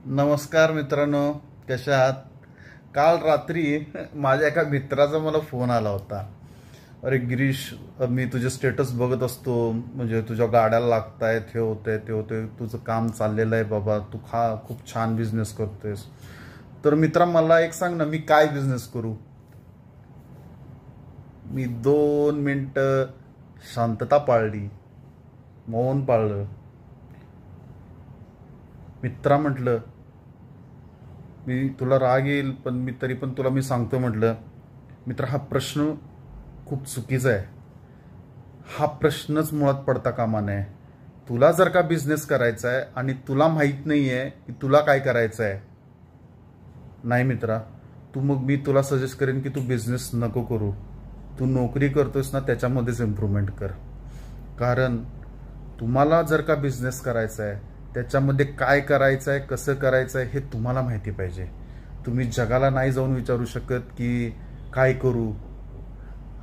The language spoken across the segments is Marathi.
नमस्कार मित्रांनो, कशा आहात? काल रात्री माझ्या एका मित्राचा मला फोन आला होता. अरे गिरीश, मी तुझे स्टेटस बघत असतो, म्हणजे तुझ्या गाड्याला लागतायत, हे होतंय ते होतंय, तुझं काम चाललेलं आहे बाबा, तू खूप छान बिझनेस करतोयस. तर मित्रा, मला एक सांग ना, मी काय बिझनेस करू? मी 2 मिनिटं शांतता पाळली, मौन पाळलं. मित्रा म्हटलं, मी तुला राग येईल पण तरी पण तुला मी सांगतो. म्हटलं मित्र, हा प्रश्न खूप चुकीचा आहे. हा प्रश्नच मुळात पडता कामा नये. तुला जर का बिझनेस करायचा आहे आणि तुला माहीत नाही आहे की तुला काय करायचं आहे, नाही मित्रा, मग मी तुला सजेस्ट करेन की तू बिझनेस नको करू. तू नोकरी करतोस ना, त्याच्यामध्येच इम्प्रूव्हमेंट कर. कारण तुम्हाला जर का बिझनेस करायचा आहे, त्याच्यामध्ये काय करायचं आहे, कसं करायचं आहे, हे तुम्हाला माहिती पाहिजे. तुम्ही जगाला नाही जाऊन विचारू शकत की काय करू.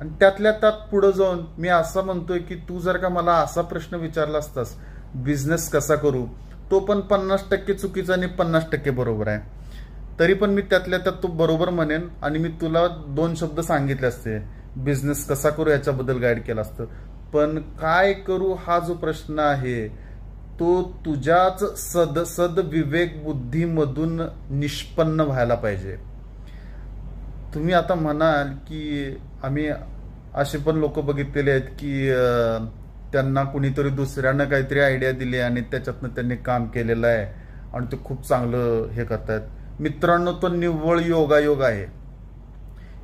आणि त्यातल्या त्यात पुढे जाऊन मी असं म्हणतोय की तू जर का मला असा प्रश्न विचारला असतास, बिझनेस कसा करू, तो पण 50% चुकीचा आणि 50% बरोबर आहे. तरी पण मी त्यातल्या त्यात तो बरोबर म्हणेन आणि मी तुला 2 शब्द सांगितले असते. बिझनेस कसा करू याच्याबद्दल गाईड केलं असतं. पण काय करू हा जो प्रश्न आहे, तो तुझ्याच सदविवेक बुद्धीमधून निष्पन्न व्हायला पाहिजे. तुम्ही आता म्हणाल की आम्ही असे पण लोक बघितलेले आहेत की त्यांना कुणीतरी दुसऱ्यानं काहीतरी आयडिया दिली आणि त्याच्यातनं त्यांनी काम केलेलं आहे आणि ते खूप चांगलं हे करतायत. मित्रांनो, तो निव्वळ योगायोग आहे.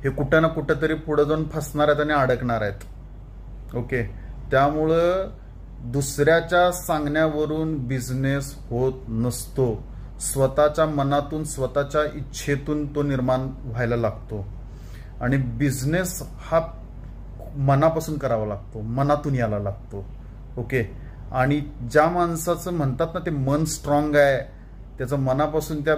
हे कुठं ना कुठं तरी पुढे जाऊन फसणार आहेत आणि अडकणार आहेत. ओके, त्यामुळं दुसऱ्याच्या सांगण्यावरून बिझनेस होत नसतो. स्वतःच्या मनातून, स्वतःच्या इच्छेतून तो निर्माण व्हायला लागतो. आणि बिझनेस हा मनापासून करावा लागतो, मनातून यायला लागतो. ओके, आणि ज्या माणसाचं म्हणतात ना, ते मन स्ट्रॉंग आहे, त्याचं मनापासून त्या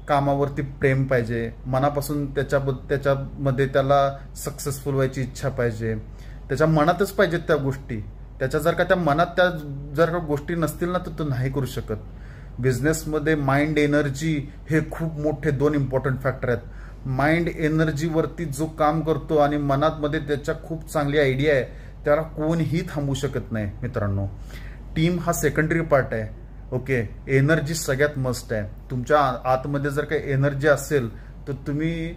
कामावरती प्रेम पाहिजे, मनापासून त्याच्यामध्ये त्याला सक्सेसफुल व्हायची इच्छा पाहिजे, त्याच्या मनातच पाहिजेत त्या गोष्टी. त्याच्या जर का त्या मनात त्या जर का गोष्टी नसतील ना, तर तो नाही करू शकत. बिझनेसमध्ये माइंड एनर्जी हे खूप मोठे 2 इम्पॉर्टंट फॅक्टर आहेत. माइंड एनर्जीवरती जो काम करतो आणि मनातमध्ये त्याच्या खूप चांगली आयडिया आहे, त्याला कोणीही थांबवू शकत नाही. मित्रांनो, टीम हा सेकंडरी पार्ट आहे. ओके, एनर्जी सगळ्यात मस्ट आहे. तुमच्या आतमध्ये जर काही एनर्जी असेल तर तुम्ही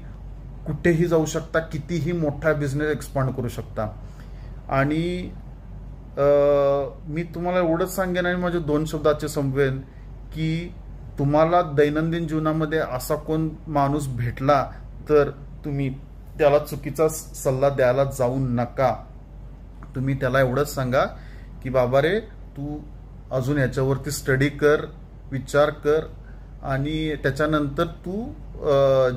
कुठेही जाऊ शकता, कितीही मोठा बिझनेस एक्सपांड करू शकता. आणि मी तुम्हाला एवढंच सांगेन आणि माझे 2 शब्दाचे संपवेन की तुम्हाला दैनंदिन जीवनामध्ये असा कोण माणूस भेटला तर तुम्ही त्याला चुकीचा सल्ला द्यायला जाऊ नका. तुम्ही त्याला एवढंच सांगा की बाबा रे, तू अजून याच्यावरती स्टडी कर, विचार कर आणि त्याच्यानंतर तू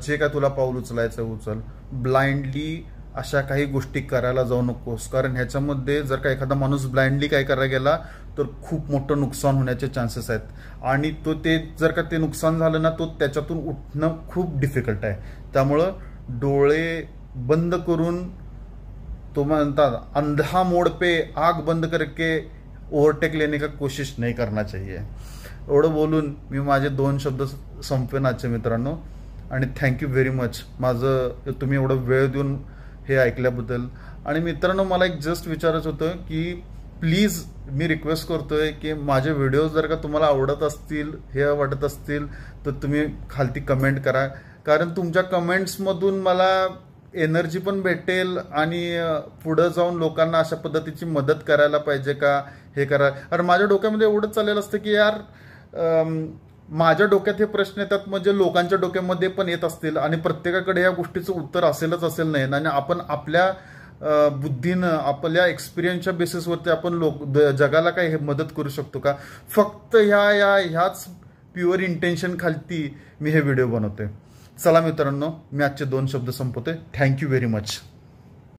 जे काय तुला पाऊल उचलायचं उचल. ब्लाइंडली अशा काही गोष्टी करायला जाऊ नकोस. कारण ह्याच्यामध्ये जर का एखादा माणूस ब्लाइंडली काय करायला गेला तर खूप मोठं नुकसान होण्याचे चान्सेस आहेत. आणि ते जर का ते नुकसान झालं ना, तो त्याच्यातून उठणं खूप डिफिकल्ट आहे. त्यामुळं डोळे बंद करून, तो म्हणतात अंधा मोड पे आग बंद करके ओव्हरटेक लेने का कोशिश नाही करना चाहिए. एवढं बोलून मी माझे 2 शब्द संपवेन आजचे मित्रांनो. आणि थँक्यू व्हेरी मच माझं तुम्ही एवढं वेळ देऊन हे ऐकल्याबद्दल. आणि मित्रांनो, मला एक जस्ट विचारायचं होतं की प्लीज मी रिक्वेस्ट करतोय की माझे व्हिडिओ जर का तुम्हाला आवडत असतील, हे वाटत असतील, तर तुम्ही खालती कमेंट करा. कारण तुमच्या कमेंट्समधून मला एनर्जी पण भेटेल आणि पुढे जाऊन लोकांना अशा पद्धतीची मदत करायला पाहिजे का, हे करा. अरे माझ्या डोक्यामध्ये एवढंच चाललेलं असतं की यार, माझ्या डोक्यात हे प्रश्न येतात म्हणजे लोकांच्या डोक्यामध्ये पण येत असतील आणि प्रत्येकाकडे या गोष्टीचं उत्तर असेल नाही. आणि आपण आपल्या बुद्धीनं, आपल्या एक्सपिरियन्सच्या बेसिसवरती आपण जगाला काही मदत करू शकतो का? फक्त ह्याच प्युअर इंटेन्शन खालती मी हे व्हिडिओ बनवतोय. चला मित्रांनो, मी आजचे 2 शब्द संपवतोय. Thank you very much.